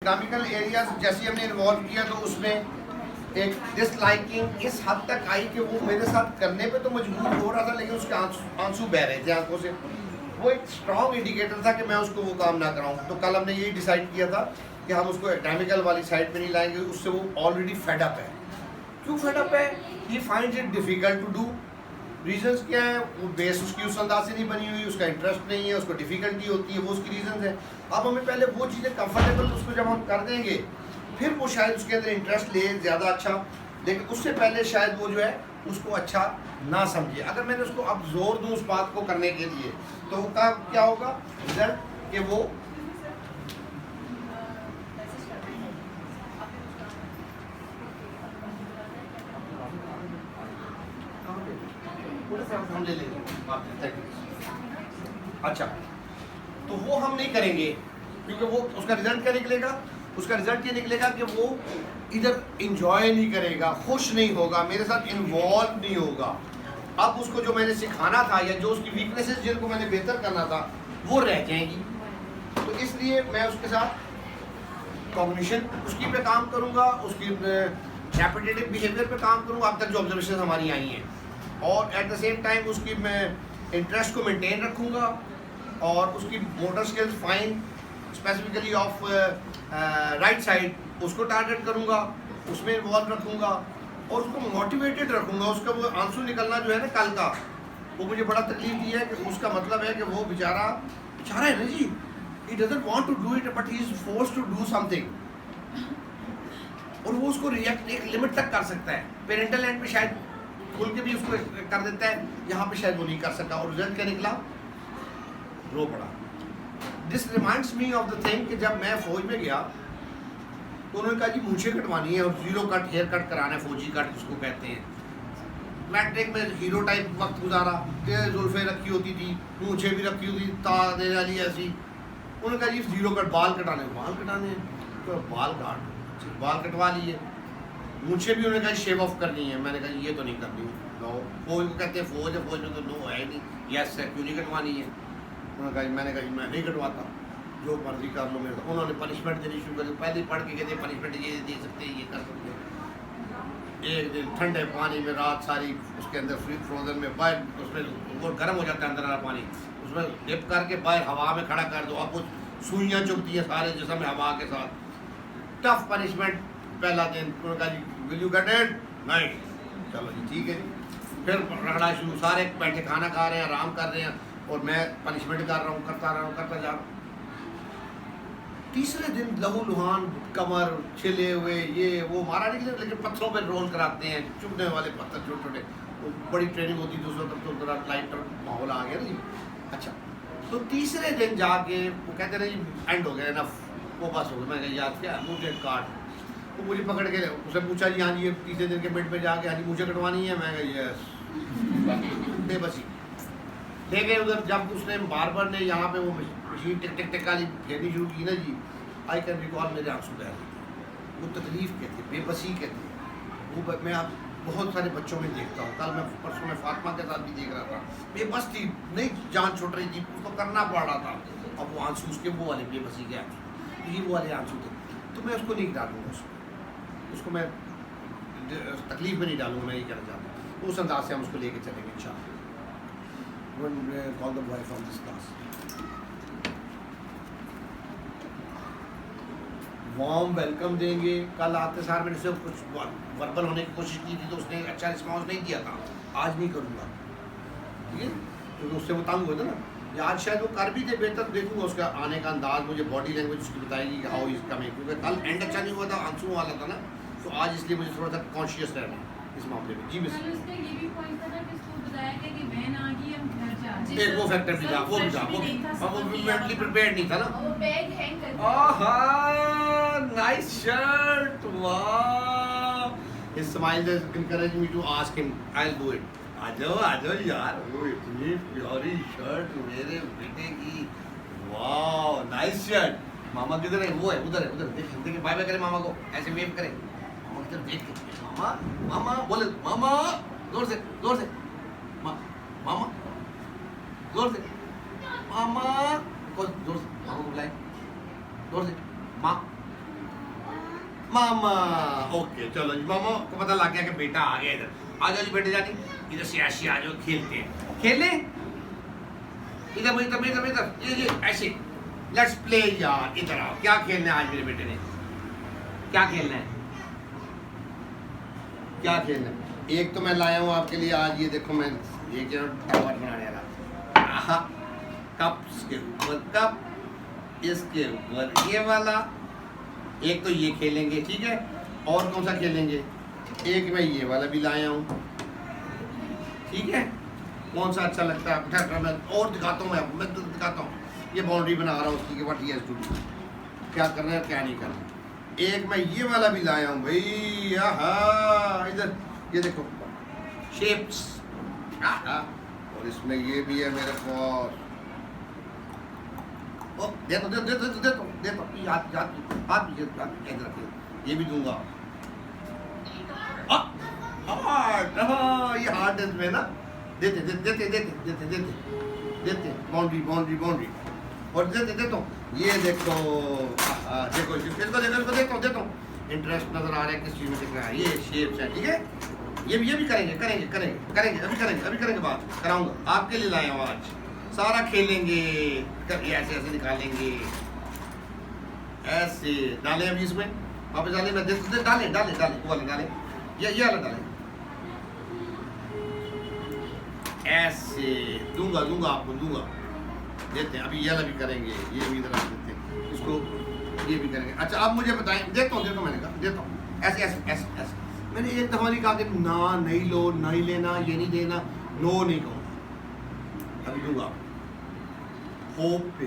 Economical areas जैसे हमने involve किया तो उसमें एक डिसलाइकिंग इस हद तक आई कि वो मेरे साथ करने पे तो मजबूर हो रहा था, लेकिन उसके आंसू बह रहे थे आंखों से। वो एक स्ट्रॉन्ग इंडिकेटर था कि मैं उसको वो काम ना कराऊं। तो कल हमने यही डिसाइड किया था कि हम उसको एकेडमिकल वाली साइड पे नहीं लाएंगे, उससे वो ऑलरेडी फेड अप है। क्यों फेड अप है? He finds it difficult to do. Reasons क्या है? वो बेस उसकी उस अंदाज से नहीं बनी हुई, उसका इंटरेस्ट नहीं है, उसको डिफिकल्टी होती है, वो उसकी रीजंस है। अब हमें पहले वो चीज़ें कंफर्टेबल उसको जब हम कर देंगे फिर वो शायद उसके अंदर इंटरेस्ट ले ज़्यादा अच्छा, लेकिन उससे पहले शायद वो जो है उसको अच्छा ना समझे। अगर मैंने उसको अब जोर दूँ उस बात को करने के लिए तो का क्या होगा रिजल्ट कि वो हम ले लेंगे। अच्छा, तो वो हम नहीं करेंगे क्योंकि वो उसका रिजल्ट क्या निकलेगा? उसका रिजल्ट ये निकलेगा कि वो इधर इंजॉय नहीं करेगा, खुश नहीं होगा, मेरे साथ इन्वॉल्व नहीं होगा। अब उसको जो मैंने सिखाना था या जो उसकी वीकनेसेस जिनको मैंने बेहतर करना था वो रह जाएंगी। तो इसलिए मैं उसके साथ कॉग्निशन उसकी पे काम करूँगा, उसकी रेपिटेटिव बिहेवियर पे काम करूँगा, अब तक जो ऑब्जर्वेशन हमारी आई हैं, और एट द सेम टाइम उसकी मैं इंटरेस्ट को मेंटेन रखूँगा और उसकी motor skills fine specifically of right side उसको टारगेट करूँगा, उसमें इन्वॉल्व रखूँगा और उसको मोटिवेटेड रखूँगा। उसका वो आंसू निकलना जो है ना कल का, वो मुझे बड़ा तकलीफ दिया है कि उसका मतलब है कि वो बेचारा है ना जी, he doesn't want to do it but he is forced to do something, और वो उसको रिएक्ट एक लिमिट तक कर सकता है। पेरेंटल एंड पे शायद खुल के भी उसको कर देता है, यहाँ पे शायद वो नहीं कर सका और रिजल्ट क्या निकला? रो पड़ा। This reminds me of the thing कि जब मैं फौज में गया तो उन्होंने कहा जी मूंछें कटवानी है और जीरो कट हेयर कट कराना है, फौजी कट जिसको कहते हैं। मैट्रिक में हीरो टाइप वक्त गुजारा, जुल्फें रखी होती थी, मूंछें भी रखी होती, देने वाली ऐसी। उन्होंने कहा जी जीरो कट बाल कटाने तो बाल कटवा लिए। मूंछें भी उन्होंने कहा शेव ऑफ करनी है, मैंने कहा ये तो नहीं करनी। नो, फौज को कहते हैं फौज है, फौज में तो नो है नहीं, यस है, क्यों नहीं कटवानी है? उन्होंने कहा मैंने कहा मैं नहीं कटवाता, जो मर्जी कर लो मेरे। उन्होंने पनिशमेंट देनी शुरू कर दी। पहले पढ़ के कहते पनिशमेंट ये दे सकते हैं, ये कर सकते हैं। एक दिन ठंडे पानी में रात सारी उसके अंदर फ्रोजन में बाहर, उसमें वो गर्म हो जाता है अंदर वाला पानी, उसमें डिप करके बाहर हवा में खड़ा कर दो, अब वो सुइयाँ चुभती हैं सारे जिस्म में हवा के साथ। टफ पनिशमेंट पहला दिन। उन्होंने कहा जी विल यू गेट इट? नहीं। चलो जी ठीक है। फिर रगड़ा शुरू, सारे बैठे खाना खा रहे हैं, आराम कर रहे हैं और मैं पनिशमेंट कर रहा हूँ, करता जा रहा हूँ। तीसरे दिन लहू लुहान, कमर छिले हुए, ये वो मारा नहीं, लेकिन पत्थरों पे रोल कराते हैं, चुभने वाले पत्थर छोटे छोटे। वो बड़ी ट्रेनिंग होती थी उस वक्त, तो थोड़ा लाइट माहौल आ गया ना। अच्छा, तो तीसरे दिन जाके वो कहते रहे एंड हो गया, इनफ, वो बस हो गया। मैंने याद किया मुझे काट, वो मुझे पकड़ के उसे पूछा जी हाँ जी ये तीसरे दिन के मिनट में जाके हाँ जी मुझे कटवानी है। मैं कहा यस, बेबसी ले गए उधर। जब उसने बार ने यहाँ पे वो मशीन टिक टिक टिक वाली फेरनी शुरू की ना जी, आई कैन रिकॉल मेरे आंसू बह रहे थे। वो तकलीफ कहते, बेबसी कहते, वो मैं अब बहुत सारे बच्चों में देखता हूँ। कल मैं परसों में फातिमा के साथ भी देख रहा था, बेबस थी, नहीं जान छूट रही थी, उसको करना पड़ रहा था। अब वो आंसू उसके वो वाले बेबसी के आंसू, ये वो वाले आंसू थे। तो मैं उसको नहीं डालूँगा, उसको मैं तकलीफ में नहीं डालूँगा, मैं ये कहना चाहता हूँ। तो उस अंदाज से हम उसको लेके चलेंगे इंशाल्लाह। Call the boy from this class. Warm welcome देंगे। कल आते सार मैंने सिर्फ कुछ वर्बल होने की कोशिश की थी तो उसने अच्छा रिस्पॉन्स नहीं दिया था। आज नहीं करूँगा, ठीक है, क्योंकि उससे वो तंग हुए थे ना। या आज शायद वो कर भी दे बेहतर, देखूँगा उसका आने का अंदाज, मुझे बॉडी लैंग्वेज उसकी बताएगी कि हाउ इज कमिंग, क्योंकि कल एंड अच्छा नहीं हुआ था, आंसू वाला था ना, तो आज इसलिए मुझे थोड़ा सा कॉन्शियस रहना इस मामले में। जी मिस, एक वो फैक्टर भी था, वो भी था, वो मेंटली प्रिपेयर्ड नहीं था ना। आहा, नाइस शर्ट, वाह। His smile has encouraged me to ask him, I'll do it. आ जाओ यार, वो इतनी प्यारी शर्ट मेरे बेटे की, वाह नाइस शर्ट। मामा किधर है? वो है उधर है, उधर देख, बाय बाय करे मामा को, ऐसे वेव करे, मामा किधर देख के, मामा बोले, मामा जोर से मामा जोर से, मामा को जोर से, मामा को बुलाए जोर से, माँ मामा। ओके चलो जी, मामा को पता लग गया कि बेटा आ गया इधर। आ जाओ जी बेटे जानी, इधर से ऐसे आ जाओ, खेलते हैं। खेले इधर इधर इधर इधर, ये ऐसे लेट्स प्ले यार, इधर आओ। क्या खेलना है आज मेरे बेटे ने? क्या खेलना है? क्या खेलना है? एक तो मैं लाया हूँ आपके लिए आज, ये देखो मैं ये क्या टावर बनाने वाला। कप के ऊपर कप, इसके ऊपर ये वाला। एक तो ये खेलेंगे, ठीक है। और कौन सा खेलेंगे? एक मैं ये वाला भी लाया हूँ, ठीक है। कौन सा अच्छा लगता है आपको? मैं और दिखाता हूँ, मैं तो दिखाता हूँ। ये बाउंड्री बना रहा हूँ उसकी कि what he has to do, क्या करना है क्या नहीं करना। एक मैं ये वाला भी लाया हूँ भाई। आहा, इधर ये देखो शेप्स। और इसमें ये भी है मेरे पास। ओ दे तो याद याद इधर रखिए, ये भी दूंगा। ये हार्ड है इसमें ना, देते देते देते देते देते देते बाउंड्री बाउंड्री बाउंड्री। और देते देता हूँ, ये देखो देखो इसको देखो, इसको देता हूँ। इंटरेस्ट नजर आ रहा है किस चीज़ में दिख रहा है? ये शेप्स है, ठीक है। ये भी करेंगे करेंगे करेंगे करेंगे, अभी करेंगे बात कराऊंगा। आपके लिए लाया हूँ आज, सारा खेलेंगे। ऐसे ऐसे निकालेंगे, ऐसे डालें अभी इसमें वापस डालें। मैं डालें डालें डालें वो वाला डालें, ये वाला डालें। ऐसे दूंगा दूंगा आपको दूंगा, देते हैं। अभी ये वाला भी करेंगे, ये भी इधर देते हैं इसको, ये भी करेंगे। अच्छा आप मुझे बताएं, देता हूँ मैंने कहा देता हूँ। ऐसे ऐसे ऐसे ऐसे मैंने एक दफ़ा नहीं कहा कि ना नहीं लो, नहीं लेना, ये नहीं देना, नो नहीं कहूँगा। अभी दूंगा होप पे।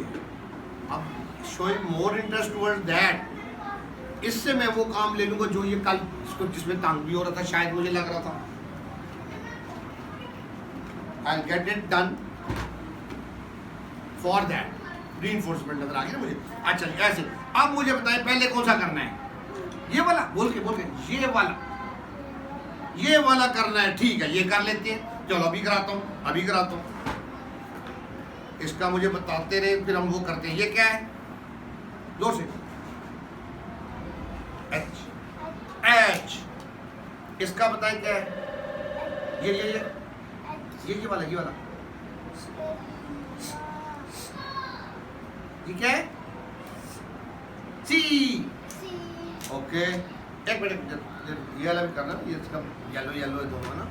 अब showing more interest towards that, इससे मैं वो काम ले लूँगा जो ये कल इसको जिसमें तंग भी हो रहा था, शायद मुझे लग रहा था। I'll get it done for that. Reinforcement नजर आ गया ना मुझे। अच्छा ऐसे अब मुझे बताएं पहले कौन सा करना है? ये वाला बोल के ये वाला करना है, ठीक है। ये कर लेते हैं, चलो अभी कराता हूँ। इसका मुझे बताते रहे, फिर हम वो करते हैं। ये क्या है? जोर से एच। इसका बताएं क्या है? ये वाला ये क्या है? सी। ओके एक मिनट, ये वाला भी करना, ये इसका येलो है दोनों ना।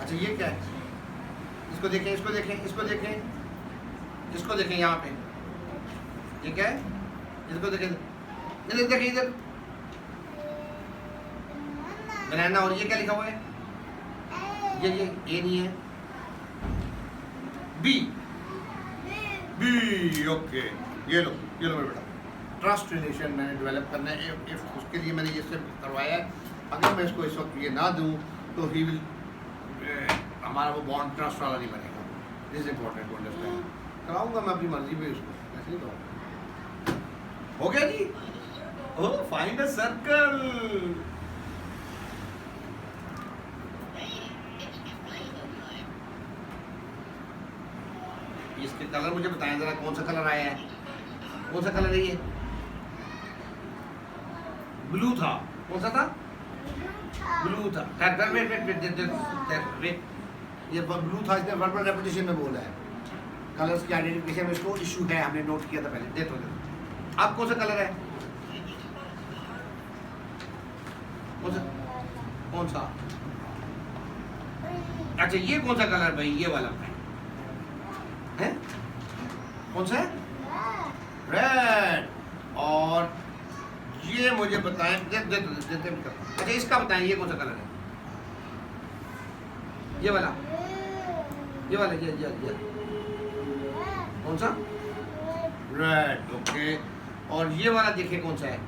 अच्छा ये क्या है? इसको देखें यहाँ पे। ये क्या है? इसको देखें इधर बनाना। और ये क्या लिखा हुआ है? ये ए नहीं है, बी। ओके ये लो मेरे बेटा। ट्रस्ट रिलेशन मैंने डेवलप करना है, उसके लिए मैंने ये सब करवाया है। अगर मैं इसको इस वक्त ये ना दूं तो ही विल, हमारा वो बॉन्ड ट्रस्ट वाला नहीं बनेगा। This important to understand. कराऊंगा मैं अपनी मर्जी पे इसको, ऐसे नहीं कराऊंगा। हो गया जी। ओह फाइंड अ सर्कल। इसके कलर मुझे बताएं जरा, कौन सा कलर आया है? कौन सा कलर है ये? ब्लू था। कौन सा था? ब्लू था। वेट ये ब्लू था, इसने वर्बल रेपिटेशन में बोला है। कलर्स की आइडेंटिफिकेशन में इसको इशू है, हमने नोट किया था पहले। देखो अब कौन सा कलर है? कौन सा? अच्छा ये कौन सा कलर भाई? ये वाला है। कौन सा है? रेड। और ये मुझे बताएं, अच्छा इसका बताएं, ये कौन सा कलर है? ये वाला ये कौन सा? रेड। ओके। और ये वाला देखिए कौन सा है?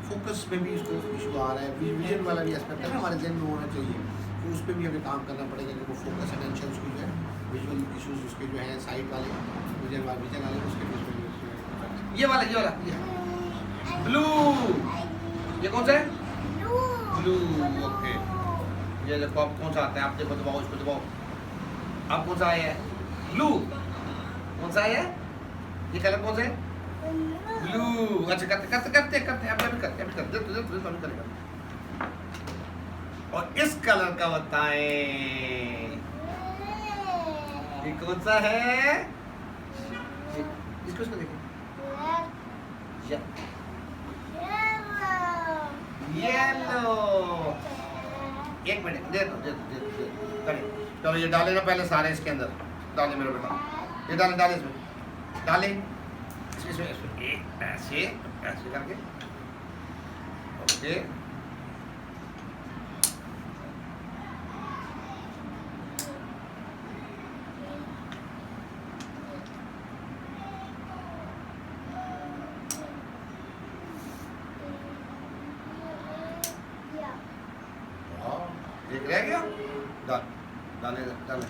फोकस में भी इसको इशू आ रहा है। विजन वाला भी एस्पेक्ट है ना, हमारे जहन में होना चाहिए, तो उस पर भी हमें काम करना पड़ेगा कि वो फोकस अटेंशन उसकी जो है, विजुअल इश्यूज उसके जो है, साइट वाले विजन वाले उसके भी ये वाला ब्लू। ये कौन सा है? ब्लू। ओके ये देखो अब कौन सा आता है? आप देखो, दबाओ इसको, दबाओ। अब कौन सा आया है? ब्लू। कौन सा आया है? ये कलर कौन सा है? ब्लू। अच्छा करते करते करते करते अब भी करते अभी करते तुझे तुझे करेगा। और इस कलर का बताएं ये कौन सा है? इसको इसको देखिए। येलो। एक मिनट दे दो करें। चलो ये डाले ना पहले सारे इसके अंदर डाले मेरे बेटा। ये डाले डाले इसमें डाले इसमें ऐसे ऐसे करके ओके। एक रह गया डाल डाले डाले।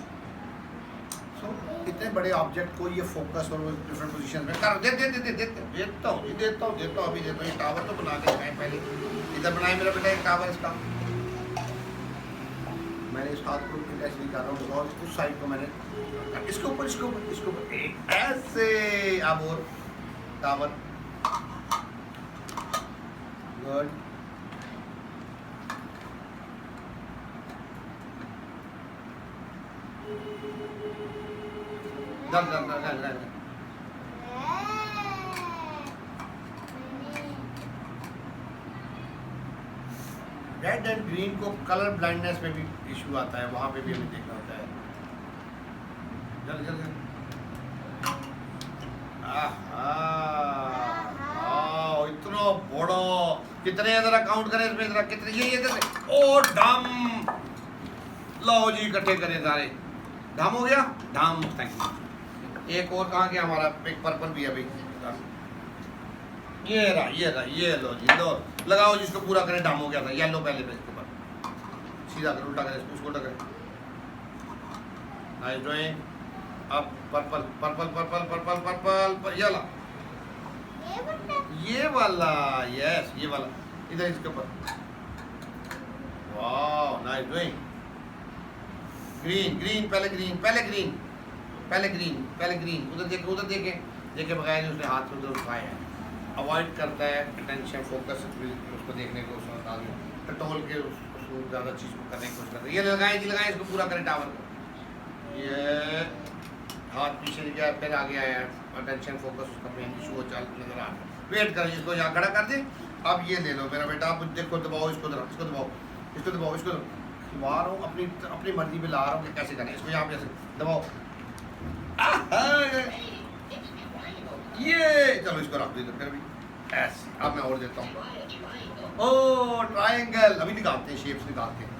सो इतने बड़े ऑब्जेक्ट को ये फोकस और डिफरेंट पोजीशन में कर देता हूँ देता हूँ अभी देता हूँ। ये टावर तो बना के दिखाएं पहले। इधर बनाए मेरा बेटा एक टावर इसका। मैंने इस हाथ को ऐसे कर रहा हूँ और उस साइड को मैंने इसके ऊपर ऐसे। अब और tower good. dal. Red and green को कलर ब्लाइंडनेस में भी इशू आता है, वहां पे भी हमें देखना होता है। जल्दी जल्दी। इतना बड़ा कितने जरा काउंट करें इसमें जरा कितने ये ओ डम। लो जी इकट्ठे करें सारे। डम हो गया डम। Thank you. एक और कहाँ गया हमारा? एक पर्पल भी है भाई। ये रहा ये लो जी लो लगाओ जिसको पूरा करें। डम हो गया था येलो पहले पे इसके ऊपर सीधा कर उल्टा करें उसको उल्टा करें। Nice drawing. अब purple purple purple purple purple ये वाला यस ये वाला इधर इसके ऊपर। वाह नाइस ड्राइंग। ग्रीन ग्रीन पहले ग्रीन पहले ग्रीन पहले ग्रीन पहले ग्रीन। उधर देखे देखे बगैर उसने हाथ उधर उठाए हैं। अवॉइड करता है अटेंशन फोकस उसको देखने को टटोल के उसको ज़्यादा चीज़ को करने की कोशिश करता है। ये लगाएं इसको पूरा करें टावर को। ये हाथ पीछे गया फिर आगे आया अटेंशन फोकस उसका मेन इशू हो चल नजर आ रहा है। वेट करें इसको यहाँ खड़ा कर दे। अब ये ले लो मेरा बेटा। आप देखो दबाओ इसको दबाओ इसको दबाओ इसको ला रहा हूँ अपनी मर्जी पे ला रहा हूँ कि कैसे करें इसको। यहाँ पे ऐसे दबाओ। ये चलो इसको रख दो इधर फिर भी ऐसे। अब मैं और देता हूँ। ओ ट्रायंगल अभी निकालते हैं शेप्स निकालते हैं।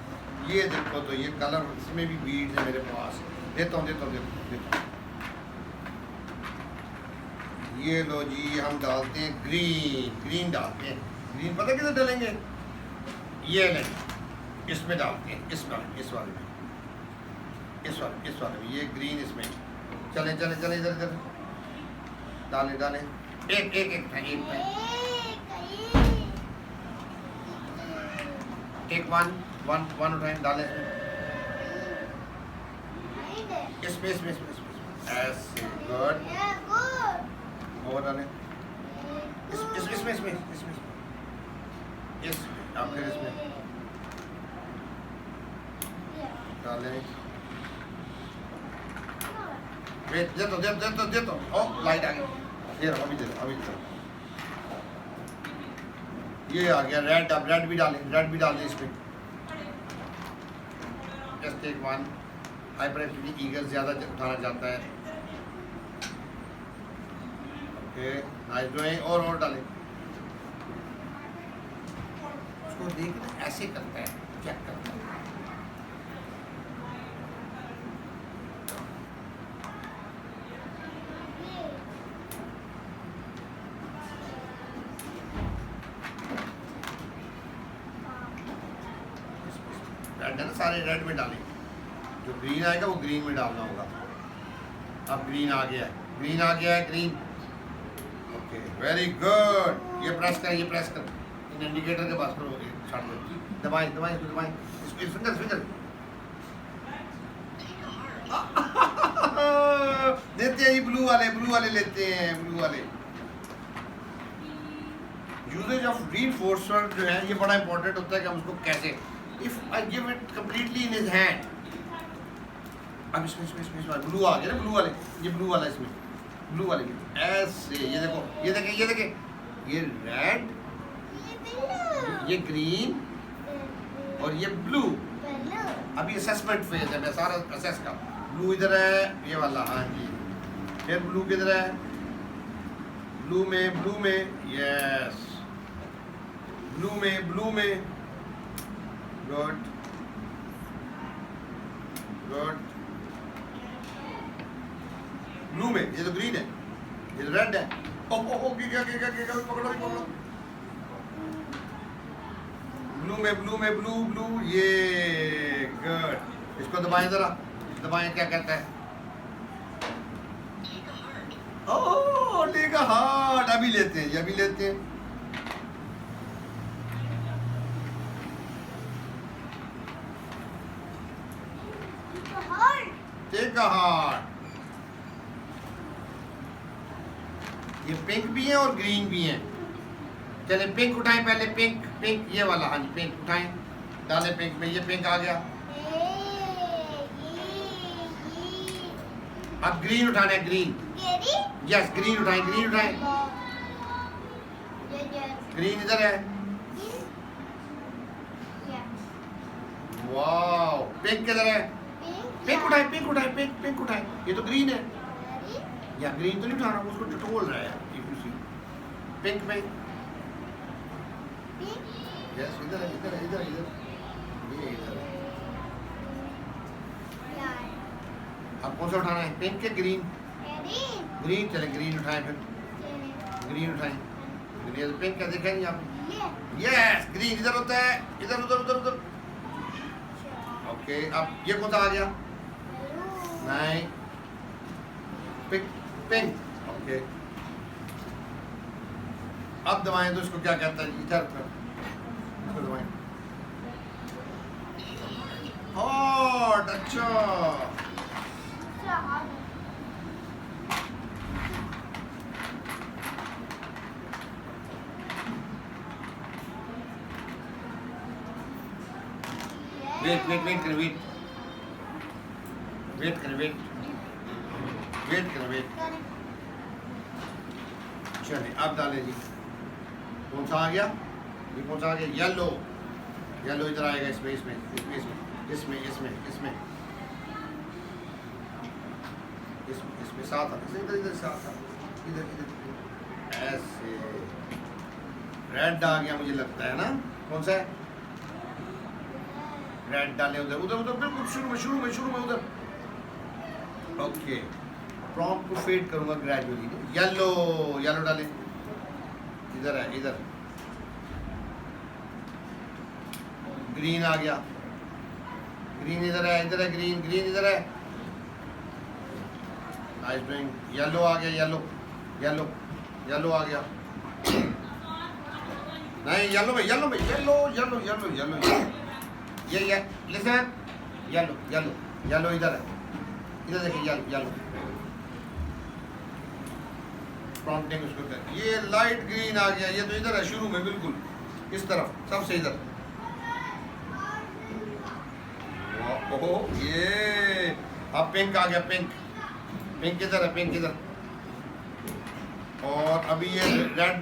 ये देखो तो ये कलर इसमें भी बीड्स है मेरे पास। देता हूँ ये लो जी हम डालते हैं ग्रीन डालते हैं। ग्रीन पता किधर डालेंगे? ये नहीं इसमें डालते हैं इस वाले में ये ग्रीन इसमें। चले इधर डाले एक वन उठाएं डालें इसमें ऐसे गुड। और डालें इसमें आप फिर इसमें डालें। दे दो ओ लाइट आ गई। ये अभी दे दो ये आ गया रेड। अब रेड भी डाल दें इसमें। Just take one. Hyperactivity eagle ज़्यादा उठाना चाहता है। Okay nice drawing. और डालें उसको देख ऐसे करता है चेक करता है। रेड है ना सारे रेड में डालें। जो ग्रीन आएगा वो ग्रीन में डालना होगा। अब ग्रीन आ गया है ग्रीन। Okay very good. ये प्रेस कर इन इंडिकेटर के पास करो। छाड़ दो दबाएं इसको फिंगर देते हैं। ये ब्लू वाले लेते हैं ब्लू वाले। यूजेज ऑफ रीइंफोर्सर जो है ये बड़ा इंपॉर्टेंट होता है कि हम उसको कैसे, if I give it completely in his hand, अब इसमें ब्लू आ गया ना, ब्लू वाले, ये ब्लू वाला इसमें, ब्लू वाले में ऐसे, ये देखो, ये देखे, ये रेड, ये ग्रीन और ये ब्लू। अभी असेसमेंट फेज है, मैं सारा असेस का, ब्लू इधर है ये वाला, हाँ जी, फिर ब्लू किधर है, ब्लू में यस, ब्लू में गुड, ब्लू में, ये तो ग्रीन है, ये तो रेड है, ओ क्या पकड़ो, ब्लू ये गुड, इसको दबाएं जरा, दबाएं, क्या कहता है, ओह टेक अ हार्ट, अभी लेते हैं, टेक अ हार्ट। ये पिंक भी है और ग्रीन भी है, चले पिंक उठाएं पहले, पिंक ये वाला, हाँ जी पिंक उठाएं, डाले पिंक में, ये पिंक आ गया, अब ग्रीन उठाना है, ग्रीन, यस ग्रीन उठाएं, ग्रीन इधर है, वाओ, पिंक किधर है, पिंक उठाएं, ये तो ग्रीन है, या ग्रीन तो नहीं उठाना, उसको टटोल रहा है, पिंक में, यस इधर ये इधर, अब कौन सा उठाना है, पिंक के ग्रीन, चले ग्रीन उठाएं, फिर ग्रीन उठाएं, ग्रीन पिंक का देखा नहीं आपने, यस ग्रीन इधर होता है, इधर, ओके, अब ये कौन सा आ गया, नहीं पिंक, ओके, अब दबाएं तो इसको क्या कहता है, इधर इसको दबाएं, हॉट, अच्छा, वेट करें, चलिए अब डाले जी, कौन सा आ गया, ये कौन सा आ गया, येलो इधर आएगा, इसमें साथ इधर साथ, इधर ऐसे, रेड आ गया मुझे लगता है ना, कौन सा है, रेड डाले उधर बिल्कुल शुरू में उधर, ओके, प्रॉम्प्ट को फेड करूंगा ग्रेजुअली, येलो डाले, इधर है, इधर ग्रीन आ गया, ग्रीन इधर है, ग्रीन इधर है, नाइस डूइंग, येलो आ गया, येलो आ गया, नहीं येलो में, ये लिसन, येलो इधर है, इधर देखिए, येलो प्रॉम्प्टिंग उसको कर, ये लाइट ग्रीन आ गया, ये तो इधर है शुरू में, बिल्कुल इस तरफ, सबसे इधर, ओह ये, अब पिंक आ गया, पिंक इधर है, और अभी ये रेड,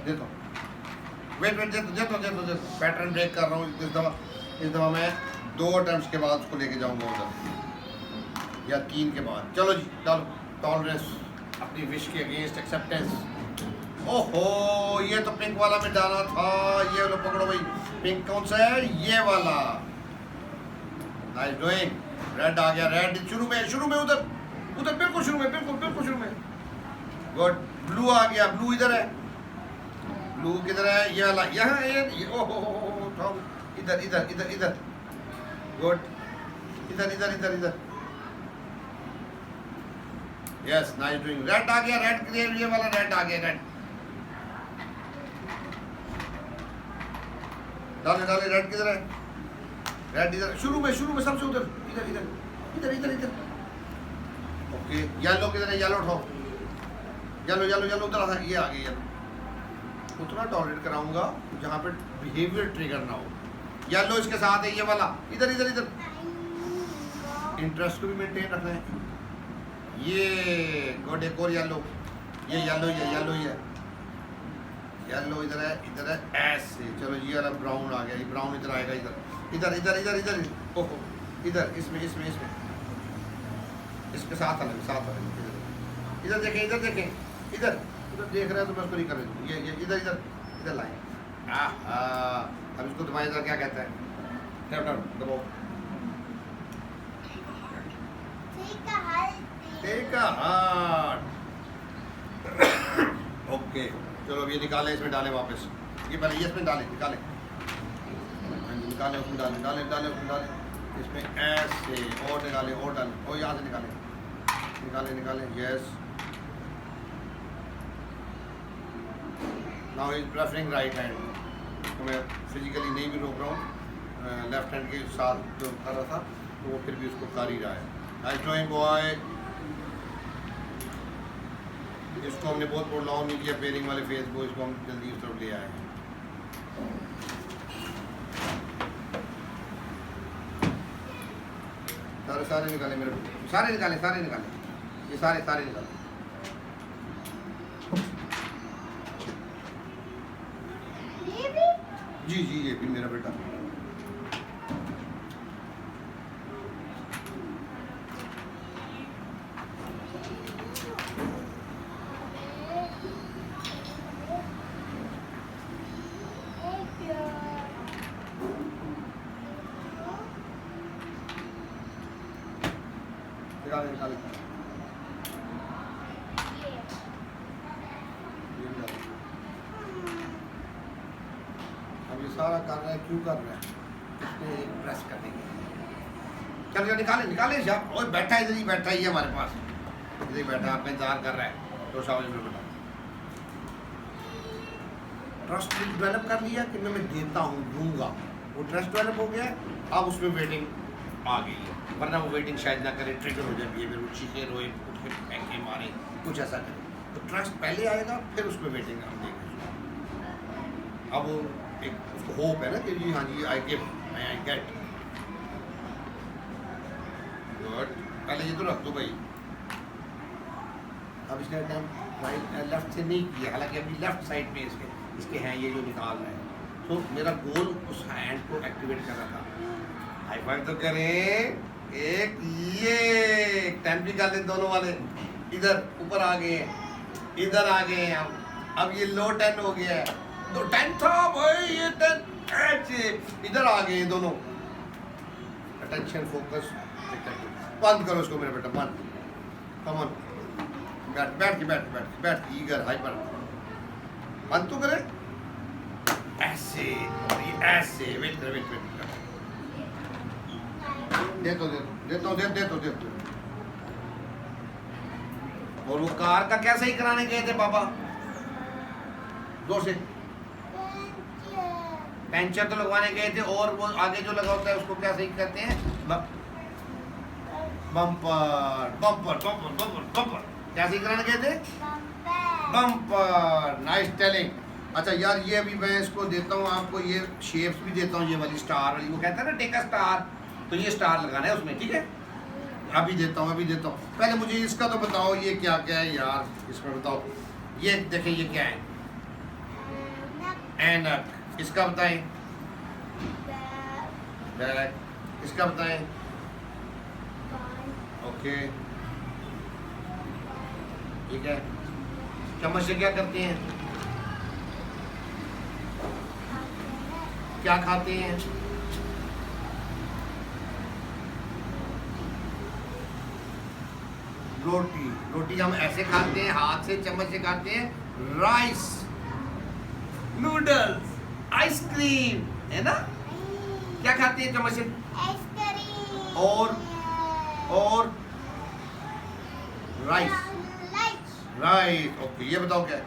दे दो, वेट दे दो, पैटर्न ब्रेक कर रहा हूँ इस दफा मैं 2 अटेम्प्ट्स के बाद उसको लेके जाऊंगा उधर, या 3 के बाद, चलो जी डालो, टॉलरेंस, अपनी विश के अगेंस्ट एक्सेप्टेंस, ओहो ये तो पिंक वाला में डाला था, ये लो पकड़ो भाई, पिंक कौन सा है, ये वाला, नाइस डूइंग, रेड आ गया, रेड शुरू में उधर बिल्कुल शुरू में, गुड, ब्लू आ गया, ब्लू इधर है, ब्लू किधर है, ये वाला, यहाँ ये, ओहो इधर, गुड, इधर, यस नाइस डूइंग, रेड आ गया, रेड ये वाला रेड आ गया, डाले रेड किधर है, रेड इधर, शुरू में सबसे उधर, इधर, ओके, येलो किधर है, येलो उठाओ, येलो उधर, ये आ गया, उतना टॉलरेट कराऊंगा जहाँ पे बिहेवियर ट्रिगर ना हो। येलो इसके साथ है ये वाला, इधर इधर इधर इंटरेस्ट को भी मेंटेन रखना है। ये गुड, एक और येलो, ये येलो ही है, येलो ही है, येलो इधर है ऐसे। चलो ये वाला ब्राउन आ गया, ये ब्राउन इधर आएगा, इधर इधर इधर इधर इधर ओहो इधर इसमें इसमें इसमें इसके साथ अलग इधर देखें, इधर देखें, इधर इधर देख रहे हैं तो मैं उसको नहीं कर रही हूँ। ये इधर इधर इधर लाएं। अब इसको दबाएं, इधर क्या कहता है, टैप टैप दबाओ। Take a heart. ओके चलो अब ये निकालें, इसमें डालें वापस। ये पहले ये इसमें डालें, निकालें, निकालें उसमें डालें, डालें डालें उसमें डालें, इसमें ऐसे और निकालें और डालें, और यहाँ से निकालें, निकालें निकालें, yes. Now is preferring right hand. तो मैं फिजिकली नहीं भी रोक रहा हूँ, लेफ्ट हैंड के साथ जो कर रहा था तो वो फिर भी उसको कर ही रहा है। Nice drawing boy. इसको हमने बहुत प्रोलॉन्ग नहीं किया, पेयरिंग वाले फेस को, इसको हम जल्दी उस तरफ ले आए। सारे निकाले मेरे, सारे निकाले, सारे निकाले, ये सारे निकाले। जी ये भी मेरा बेटा। निकाले अब ये सारा कर रहा है, क्यों कर रहा है, इसमें प्रेस करने के लिए। चलो निकाले और बैठा इधर ही, बैठा ही है हमारे पास, इधर ही बैठा, आपका इंतजार कर रहा है। तो शाबाश मेरा बेटा, ट्रस्ट डेवलप कर लिया कि मैं देता हूँ दूंगा, वो ट्रस्ट डेवलप हो गया। अब उसमें वेटिंग आ गई है, वरना वो वेटिंग शायद ना करे, ट्रिगर हो जाए बिहेवियर, वो चीखे रोए, उठ के फेंके मारे, कुछ ऐसा करे। तो ट्रस्ट पहले आएगा, फिर उसमें वेटिंग हम देंगे। अब वो एक उसको होप है ना कि जी हाँ जी आई गेट गुड। पहले ये तो रख दो भाई। अब इसने टाइम राइट लेफ्ट से नहीं किया, हालांकि अभी लेफ्ट साइड में इसके हैं ये जो निकाल रहे हैं। तो मेरा गोल उस हैंड को एक्टिवेट करना था। हाई फाइव तो करें, एक ये टेन भी कर लें, दोनों वाले इधर ऊपर आ गए हैं, इधर आ गए हैं। अब ये लो 10 हो गया है, तो 10 था भाई, ये 10 इधर आ गए दोनों। अटेंशन फोकस, बंद करो इसको मेरा बेटा, बंद। कम ऑन, बैठ ईगर हाइपर, बंद तो करे ऐसे और ये ऐसे। वेट कर दे तो और वो कार का क्या सही कराने गए थे पापा? जोर से। पंचर तो लगवाने गए थे, और वो आगे जो लगा होता है उसको क्या सही करते हैं? बम्पर। क्या सही कराने गए थे? बम्पर। Nice telling. अच्छा यार, ये अभी मैं इसको देता हूँ आपको, ये शेप्स भी देता हूँ, ये वाली स्टार वाली, वो कहता है ना टेक अ स्टार, तो ये स्टार लगाना है उसमें, ठीक है? अभी देता हूँ। पहले मुझे इसका तो बताओ, ये क्या क्या है यार, इसमें बताओ। ये देखें, ये क्या है? एनक। इसका बताएं। बैक। इसका बताएं। ओके ठीक है। चम्मच से क्या करते हैं? क्या खाते हैं? रोटी हम ऐसे खाते हैं, हाथ से चम्मच से खाते हैं। राइस, नूडल्स, आइसक्रीम, है ना? क्या खाते हैं चम्मच से? आइसक्रीम। और राइस। ओके, ये बताओ क्या है?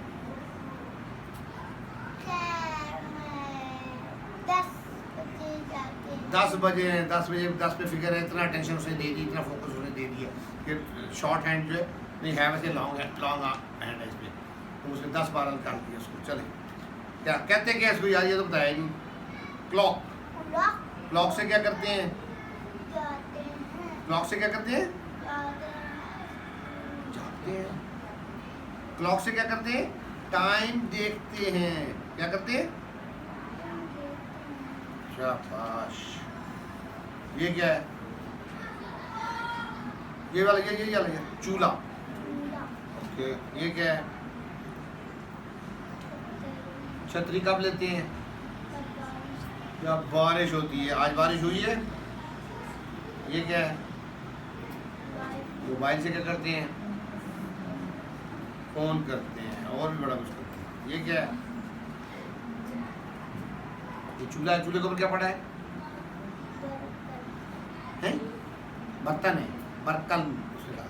10 बजे 10 पे फिगर है, इतना अटेंशन उसने दे दी, इतना फोकस उसने दे दिया। फिर शॉर्ट हैंड जो है नहीं है, वैसे लॉन्ग हैंड है इस पर, तो उसने 10-12 निकाल दिया उसको। चले क्या कहते हैं क्या इसको यार, ये तो बताया नहीं। क्लॉक, क्लॉक से क्या करते हैं? क्लॉक से क्या करते हैं? जागते हैं। क्लॉक से क्या करते हैं? टाइम देखते हैं। क्या करते हैं? शाबाश। ये क्या है? ये वाला, ये वाला चूल्हा। ओके, ये क्या है? छतरी कब लेते हैं? जब बारिश होती है। आज बारिश हुई है। ये क्या है? मोबाइल से क्या करते हैं? फोन करते हैं। और भी बड़ा कुछ करते हैं। ये क्या है? ये चूल्हा है। चूल्हे के ऊपर क्या पड़ा है? हैं? बर्तन है। बर्तन उसका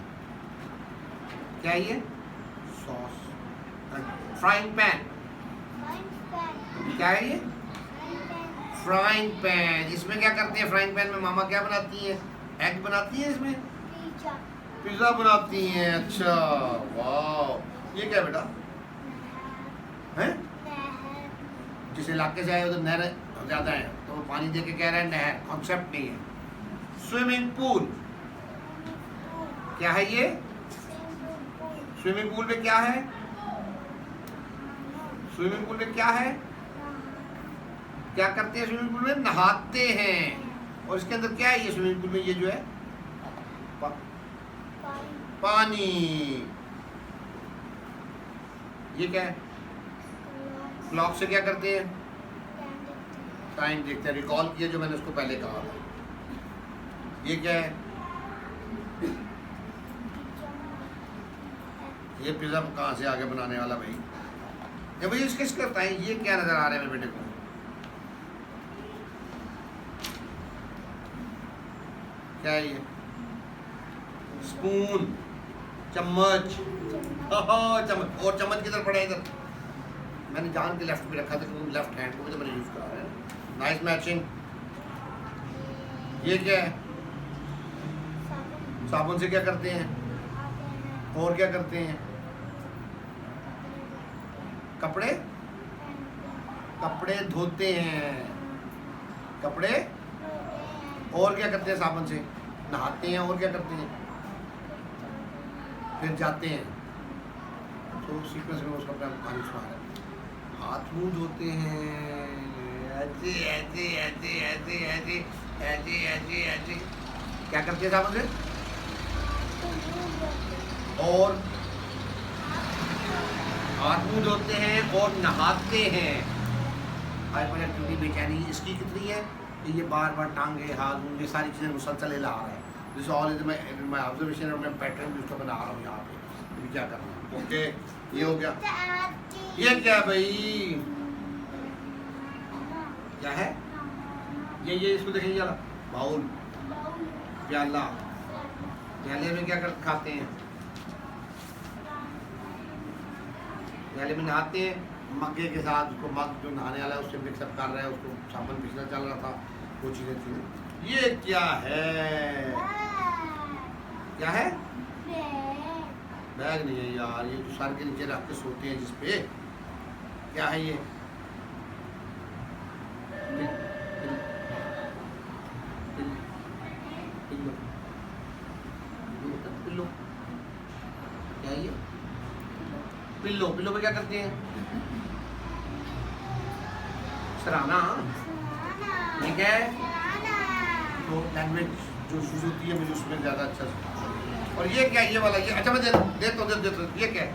क्या है? ये सॉस। Frying pan. क्या है ये? Frying pan. इसमें क्या करते हैं? फ्राइंग पैन में मामा क्या बनाती है? एग बनाती है। इसमें पिज्जा बनाती हैं। अच्छा, वाह। ये क्या है बेटा? हैं? जिस इलाके से आए उधर नहर ज़्यादा है तो पानी दे के कह रहा है नहर। कॉन्सेप्ट नहीं है। Swimming pool. क्या है ये? स्विमिंग पूल में क्या है? स्विमिंग पूल में क्या है? क्या करते हैं स्विमिंग पूल में? नहाते हैं। और इसके अंदर क्या है? ये स्विमिंग पूल में ये जो है पानी। ये क्या है? क्लॉक से क्या करते हैं? टाइम देखते हैं। रिकॉल किया जो मैंने उसको पहले कहा था। ये क्या है? ये पिज्जा कहाँ से आगे बनाने वाला भाई? ये भाई किस करता है? ये क्या नजर आ रहा है मेरे बेटे को? क्या है ये? स्पून, चम्मच। चम्मच। और चम्मच किधर पड़ा है? इधर मैंने जान के लेफ्ट में रखा था क्योंकि लेफ्ट हैंड को भी तो मैंने यूज करा रहा है। Nice matching. ये क्या है? साबुन से क्या करते हैं? और क्या करते हैं? कपड़े, कपड़े धोते हैं। कपड़े और क्या करते हैं? साबुन से नहाते हैं। और क्या करते हैं? फिर जाते हैं। तो सीक्वेंस में उसका पानी सुना रहा है। हाथ मुंह धोते हैं। ऐसे ऐसे ऐसे ऐसे ऐसे ऐसे ऐसे ऐसे क्या करते हैं साबुन से? और हाथ मुंह धोते हैं और नहाते हैं। हाइपर एक्टिविटी बेचैनी इसकी कितनी है कि ये बार बार टांगे, हाथ मुंह, ये सारी चीज़ें मुसलसल हिला रहा है। This all is my observation और मैं पैटर्न भी उसका बना रहा हूँ यहाँ पे। अभी क्या करना है? ओके, ये हो गया। ये क्या भाई? क्या है ये? इसको देखिए, ये बाउल, प्याला। प्याले में क्या कर खाते हैं? प्याले में नहाते हैं मग्गे के साथ। उसको मग जो नहाने वाला है उससे मिक्सअप कर रहा है। उसको साबुन पिछला चल रहा था। वो चीज़ें थी। ये क्या है? क्या है? बैग नहीं है यार। ये जो सर के नीचे रख के सोते हैं जिसपे, क्या है ये? पिल्लो। क्या है ये? पिल्लो। पिल्लो पे क्या करते हैं? सराहना। ठीक है। तो लैंग्वेज जो यूज होती है मुझे उसमें ज़्यादा अच्छा। और ये क्या है? ये वाला, ये अच्छा मैं देता हूँ। ये क्या है?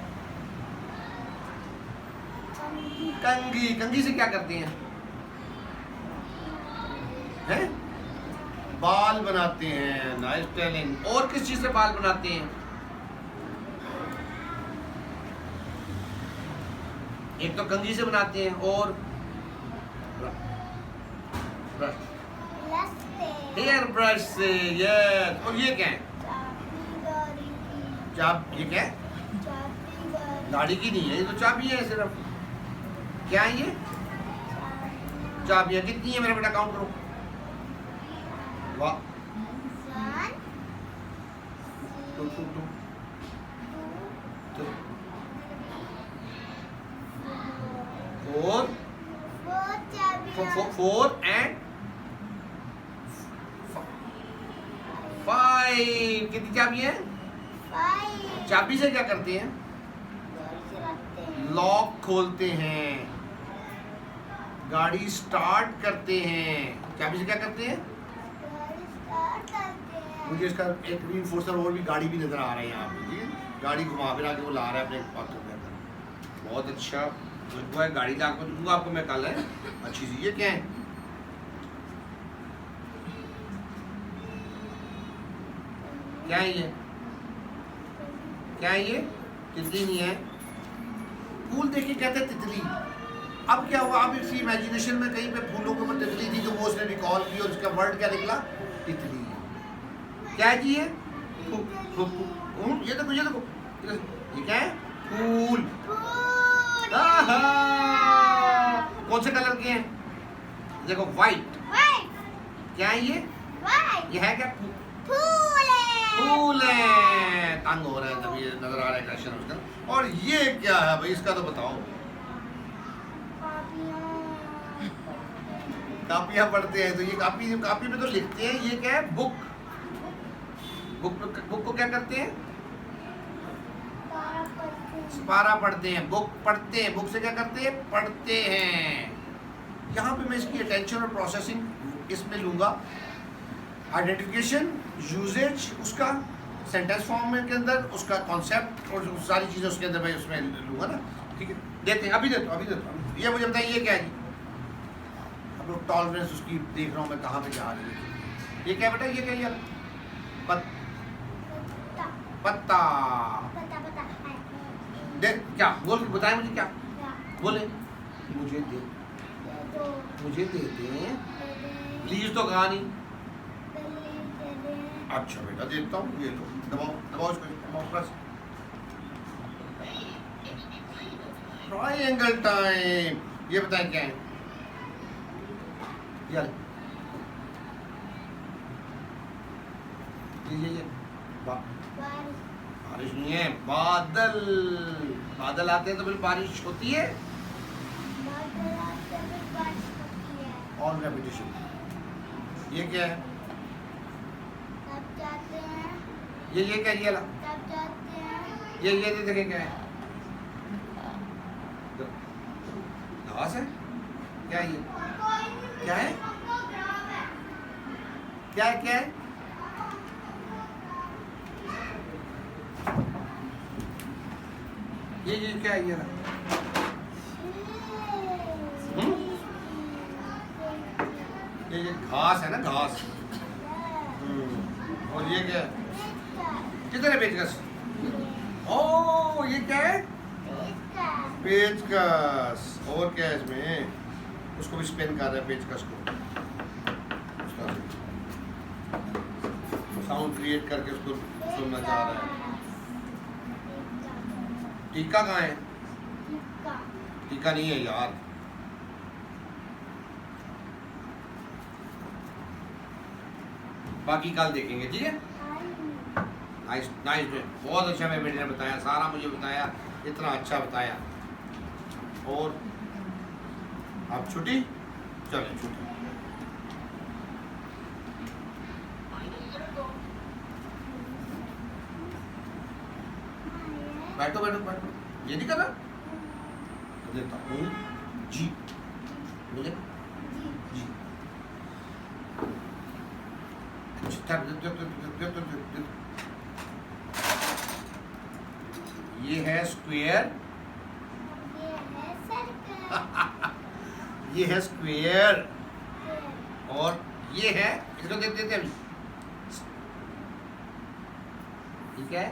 कंघी। कंघी से क्या करते हैं? हैं? बाल बनाते हैं। Nice telling. और किस चीज से बाल बनाते हैं? एक तो कंघी से बनाते हैं और हेयर ब्रश से। यस। और ये क्या है? ये क्या है? गाड़ी की नहीं है, ये तो चाबी है सिर्फ। क्या है ये? चाबियां कितनी है मेरा बेटा? काउंट करो। वाह। 1 2 2 3 4 4 and 5। कितनी चाबी है? 5। चाबी से क्या करते हैं? लॉक खोलते हैं, गाड़ी स्टार्ट करते हैं। चाबी से क्या करते हैं? मुझे इसका एक रीइंफोर्सर और भी गाड़ी भी नजर आ रहा है यहाँ पे जी। गाड़ी घुमा फिरा के वो ला रहा है अपने पॉकेट के अंदर। बहुत अच्छा वो है, गाड़ी ला कर दूंगा आपको मैं कल है। अच्छी सी ये क्या है? क्या है ये? क्या है ये? तितली नहीं है। फूल देख के कहते हैं तितली। अब क्या हुआ? अब इसी इमेजिनेशन में कहीं पे फूलों के ऊपर तितली थी तो वो उसने रिकॉल की और उसका वर्ड क्या निकला? तितली। क्या है जी ये? ये देखो, ये देखो, ये क्या है? फूल। कौन से कलर के हैं? देखो वाइट। क्या है ये? ये है क्या? फूल है। तंग हो रहा है तभी ये नजर आ रहा है क्वेश्चन उसका। और ये क्या है भाई? इसका तो बताओ। कापियां पढ़ते हैं तो ये कापी में तो लिखते हैं। ये क्या है? बुक। बुक को क्या करते हैं? पारा पढ़ते हैं। बुक पढ़ते हैं। बुक से क्या करते हैं? पढ़ते हैं। यहाँ पे मैं इसकी अटेंशन और प्रोसेसिंग इसमें लूंगा। आइडेंटिफिकेशन, यूजेज उसका, सेंटेंस फॉर्म में के अंदर उसका कॉन्सेप्ट और सारी चीज़ें उसके अंदर मैं उसमें लूंगा ना। ठीक है, देते हैं। अभी देता हूँ। ये मुझे बताइए ये क्या है जी? अब लोग टॉलरेंस उसकी देख रहा हूँ मैं कहाँ पे जा रही है। ये क्या बेटा? ये क्या? ये पत्ता। दे क्या? बोल बताए मुझे क्या बोले? मुझे दे दे प्लीज तो कहा नहीं। अच्छा बेटा देता हूँ। ये लो, दबाओ इसको, दबाओ प्रेस। Triangle time. ये बताएं क्या है? यार ये बारिश नहीं है, बादल। बादल आते हैं तो फिर बारिश होती है। और रेपिटेशन। ये क्या है? ये क्या? ये देखें क्या है? घास है? क्या है ये? क्या है? क्या है? ये क्या है? ये घास है ना, घास। और ये क्या है? किधर है पेचकस? ओ ये क्या है? पेचकस। और क्या है इसमें? उसको भी स्पिन कर रहा है पेचकस को। साउंड क्रिएट करके उसको सुनना चाह रहा है। टीका कहाँ है? टीका नहीं है यार। बाकी कल देखेंगे, ठीक है? नाइस नाइस, बहुत अच्छा मेरे बेटे ने बताया, सारा मुझे बताया, इतना अच्छा बताया। और आप छुट्टी? चलें छुट्टी। बैठो बैठो बैठो। ये नहीं करना? देता हूँ जी। मुझे जी। ये है स्क्वायर। ये है स्क्वायर। और ये है, इसको देख देते हैं। ठीक है?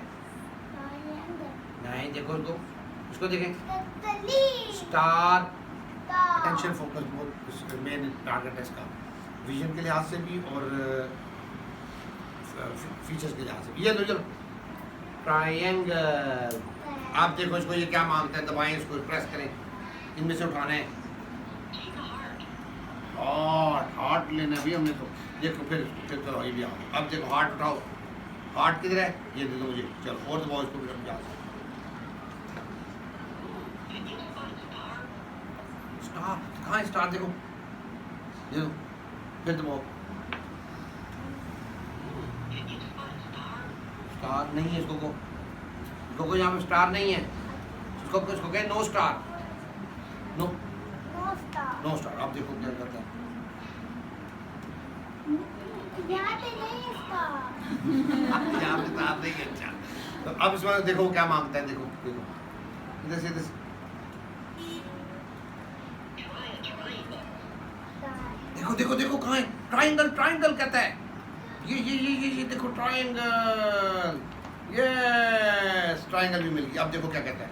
नहीं देखो इसको देखें। स्टार। अटेंशन फोकस बहुत मेन टारगेट है इसका, विजन के लिहाज से भी और फीचर्स के लिहाज से भी। ये लो चलो। ट्रायंगल। आप देखो इसको, ये क्या मांगता है? दबाएं इसको, प्रेस करें, इनमें से उठाना है। हार्ट लेना भी हमने तो। देखो फिर चलो ये भी आ गया। अब देखो हार्ट उठाओ। हार्ट किधर है? ये दे दो मुझे। चलो और दबाओ इसको, फिर हम जा सकते। स्टार कहाँ है? स्टार देखो। ये लो, फिर दबाओ। स्टार नहीं है इसको को यहाँ पे स्टार नहीं है, इसको कहे नो स्टार, नो स्टार। आप देखो क्या करता है, यहाँ पे नहीं है स्टार। यहाँ पे स्टार नहीं है। अच्छा तो अब इसमें देखो क्या मांगता है, देखो इधर से देखो कहाँ है, ट्राइंगल कहता है, ये देखो ट्राइंगल, यस ट्राइंगल भी मिल गया। अब देखो क्या कहता है,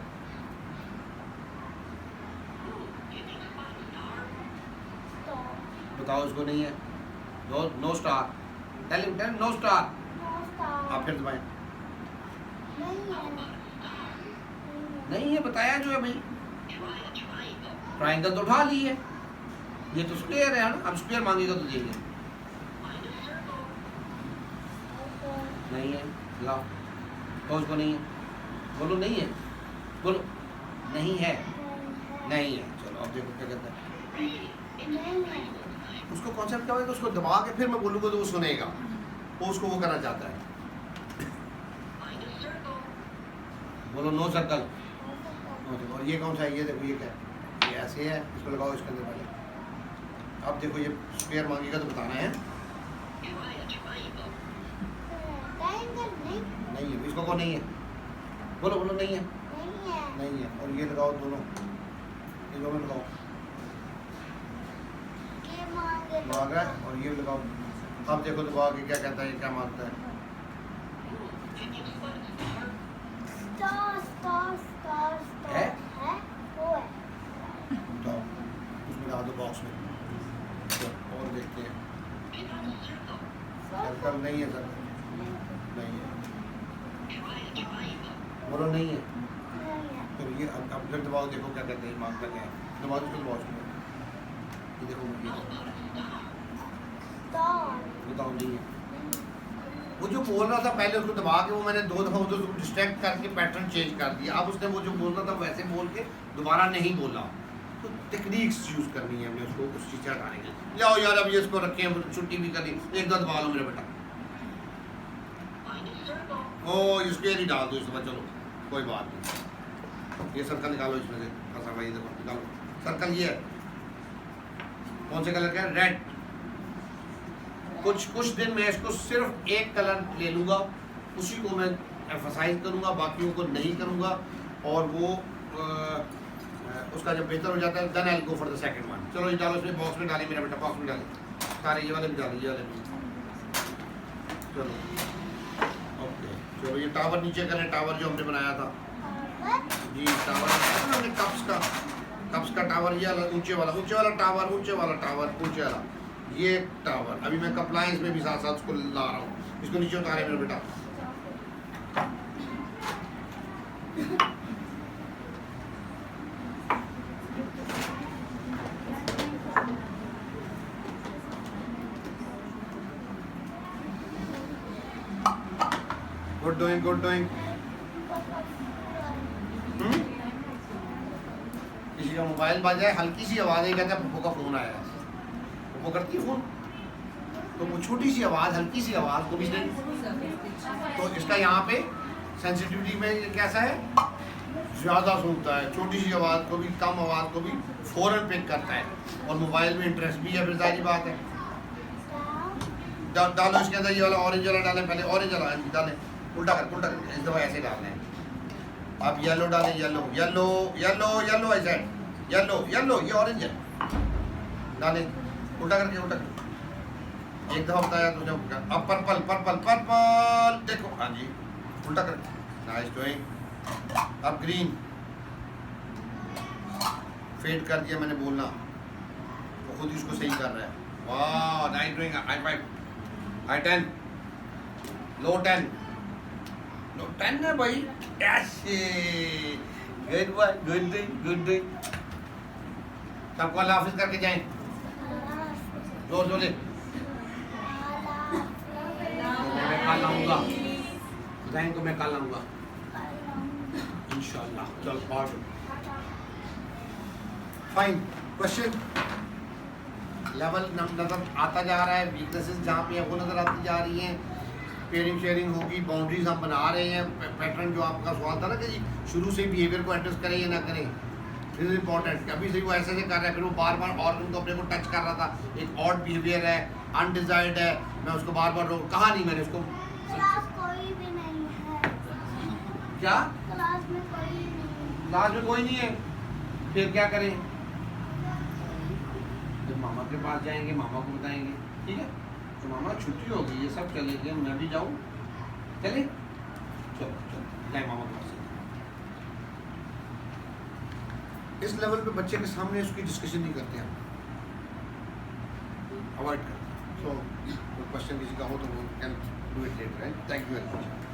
बताओ इसको नहीं है, no star, tell no star. आप फिर दबाएं, नहीं है बताया जो है भाई, ट्राइंगल तो उठा ली है, ये तो स्क्वायर है ना, अब स्क्वायर मांगेगा तो देंगे, नहीं है लाओ, तो उसको नहीं है, बोलो नहीं है, बोलो नहीं है, नहीं है। चलो अब देखो क्या कहता है, उसको कॉन्सेप्ट क्या होगा, उसको दबा के फिर मैं बोलूँगा तो वो सुनेगा, वो उसको वो करना चाहता है। बोलो नो सर्कल, और ये कौन सा है, ये देखो ये क्या है, ये ऐसे है, इसको लगाओ इसके अंदर पहले। अब देखो ये स्क्वायर मांगेगा तो बताना है, नहीं है, इसको कौन नहीं है, बोलो नहीं है, नहीं है। और ये लगाओ दोनों, ये दोनों लगाओ, मांग रहा है, और ये लगाओ। अब देखो दबा के क्या कहता है, ये क्या मांगता है, है? बताओ उसमें डाल दो बॉक्स में, तो और देखते हैं, सर्कल नहीं है, सर्कल नहीं है, बोलो नहीं है। फिर ये अब फिर दबाओ, देखो क्या कहते हैं, मांगता क्या है, दबाओ उसको, दबाओ उसको, ये देखो बताओ नहीं है। वो जो बोल रहा था पहले उसको दबा के, वो मैंने 2 दफा उधर उसको डिस्ट्रैक्ट करके पैटर्न चेंज कर दिया, अब उसने वो जो बोल रहा था वैसे बोल के दोबारा नहीं बोला, तो टेक्निक्स यूज करनी है हमने उसको, उस चीज़ से हटाने के लिए। जाओ यार अब ये इसको रखे, छुट्टी भी करनी, एक दो दबा लो मेरा बेटा, ओ इसके नहीं डाल दो इस दफा, चलो कोई बात नहीं। ये सर्कल निकालो इसमें से, फंसा भाई देखो निकालो, सर्कल ये है, कौन से कलर का है, रेड। कुछ दिन मैं इसको सिर्फ एक कलर ले लूँगा, उसी को मैं एम्फसाइज करूँगा, बाकियों को नहीं करूँगा, और वो उसका जब बेहतर हो जाता है then I go for the second one. चलो ये डालो इसमें, बॉक्स में डालिए मेरा बेटा, बॉक्स में डालिए सारे, ये वाले भी डालिए, ये वाले भी। चलो ओके, चलो ये टावर नीचे करें, टावर जो हमने बनाया था जी, टावर हमने कप्स का टावर, ये वाला ऊंचे वाला टावर, ऊंचे वाला ये टावर। अभी मैं कंप्लायंस में भी साथ साथ उसको ला रहा हूँ, इसको नीचे उतारे मेरे बेटा। Good doing. किसी का मोबाइल बज जाए, हल्की सी आवाज़ है, कहता है पप्पू का फ़ोन आया है, पप्पू करती है फ़ोन, तो वो छोटी सी आवाज़, हल्की सी आवाज़ को भी नहीं, तो इसका यहाँ पे सेंसिटिविटी में ये कैसा है, ज़्यादा सुनता है, छोटी सी आवाज़ को भी, कम आवाज़ को भी फ़ौरन पिक करता है, और मोबाइल में इंटरेस्ट भी है, फिर जाहिर बात है। डालो इसके अंदर, ये वाला ऑरेंज वाला डालें, पहले ऑरेंज वाला डालें, उल्टा कर इस दफ़ा ऐसे डालना है। आप येलो डालें, येलो ऐसा येलो, ये ऑरेंज है, डालें उल्टा करके, एक दफ़ा बताया तुझे। अब पर्पल, देखो हाँ जी, उल्टा करके, नाइस डूइंग। अब ग्रीन, फेड कर दिया मैंने बोलना, तो खुद ही उसको सही कर रहा है। वाह नाइस डूइंग, हाई 5, हाई 10, लो 10 है भाई, ऐसे गुड बॉय, गुड डूइंग। सबको अल्लाह हाफिज़ करके जाएं, जोर ले। मैं कल आऊँगा, जैन को मैं कल आऊँगा इंशाल्लाह। चल फाइन क्वेश्चन लेवल नज़र आता जा रहा है, वीकनेसेस जहाँ पे है वो नज़र आती जा रही हैं, पेयरिंग शेयरिंग होगी, बाउंड्रीज हम बना रहे हैं, पैटर्न जो आपका सवाल था ना कि जी शुरू से बिहेवियर को एड्रेस करें या ना करें, दिस इज इंपॉर्टेंट। अभी से वो ऐसे कर रहा है, फिर वो बार बार ऑर्गन को अपने को टच कर रहा था, एक ऑड बिहेवियर है, अनडिजायर्ड है, मैं उसको बार बार कहा नहीं मैंने उसको। क्लास कोई भी नहीं है। क्या क्लास में कोई नहीं है। क्लास में कोई नहीं है, फिर क्या करें? जब मामा के पास जाएंगे मामा को बताएंगे, ठीक है? तो मामा छुट्टी होगी, ये सब चले गए, मैं भी जाऊँ, चले? चलो चलो जाए मामा के पास। इस लेवल पे बच्चे के सामने उसकी डिस्कशन नहीं करते हम, अवॉइड करते हैं। सो कोई क्वेश्चन किसी का हो तो वो can do it later, right? Thank you very much.